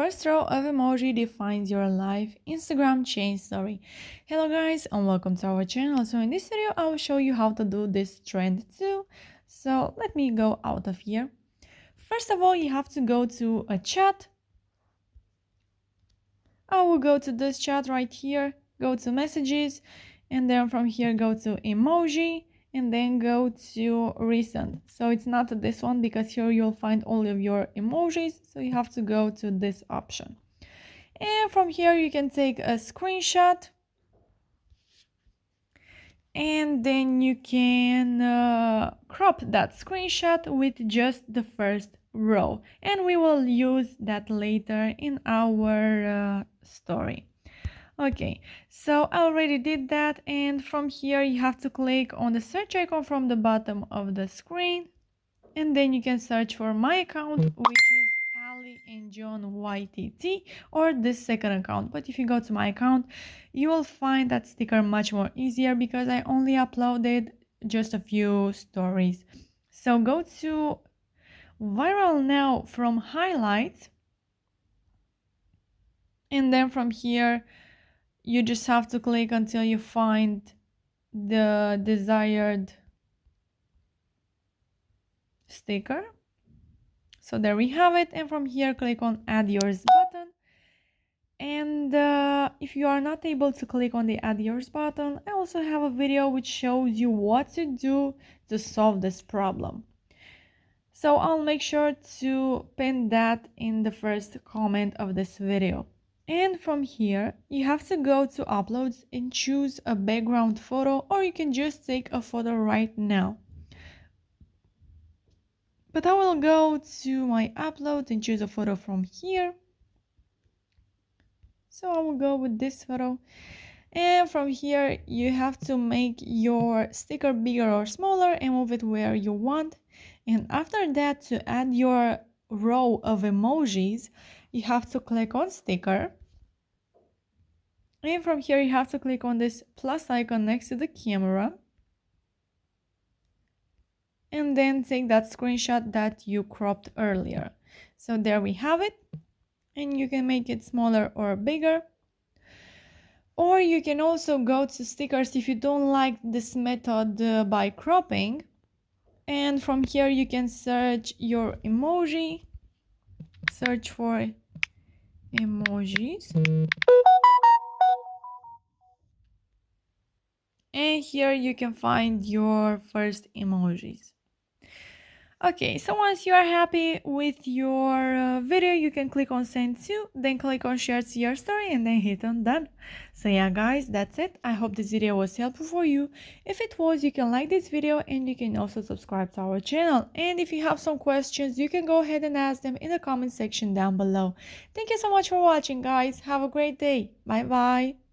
First row of emoji defines your life Instagram change story. Hello guys and welcome to our channel. So in this video I will show you how to do this trend too. So let me go out of here. First of all, you have to go to a chat. I will go to this chat right here, go to messages, and then from here go to emoji and then go to recent. So it's not this one because here you'll find all of your emojis, so you have to go to this option. And from here you can take a screenshot and then you can crop that screenshot with just the first row, and we will use that later in our story. Okay, so I already did that, and from here you have to click on the search icon from the bottom of the screen, and then you can search for my account, which is Ali and John YTT, or this second account. But if you go to my account, you will find that sticker much more easier because I only uploaded just a few stories. So go to viral now from highlights, and then from here you just have to click until you find the desired sticker. So there we have it, and from here click on add yours button. And if you are not able to click on the add yours button, I also have a video which shows you what to do to solve this problem. So I'll make sure to pin that in the first comment of this video. And from here you have to go to uploads and choose a background photo, or you can just take a photo right now. But I will go to my upload and choose a photo from here. So I will go with this photo, and from here you have to make your sticker bigger or smaller and move it where you want. And after that, to add your row of emojis, you have to click on sticker, and from here you have to click on this plus icon next to the camera, and then take that screenshot that you cropped earlier. So there we have it, and you can make it smaller or bigger. Or you can also go to stickers if you don't like this method by cropping, and from here you can search your emoji, search for emojis, and here you can find your first emojis. Okay, so once you are happy with your video, you can click on send to, then click on share to your story, and then hit on done. So yeah guys, that's it. I hope this video was helpful for you. If it was, you can like this video and you can also subscribe to our channel. And if you have some questions, you can go ahead and ask them in the comment section down below. Thank you so much for watching guys. Have a great day. Bye bye.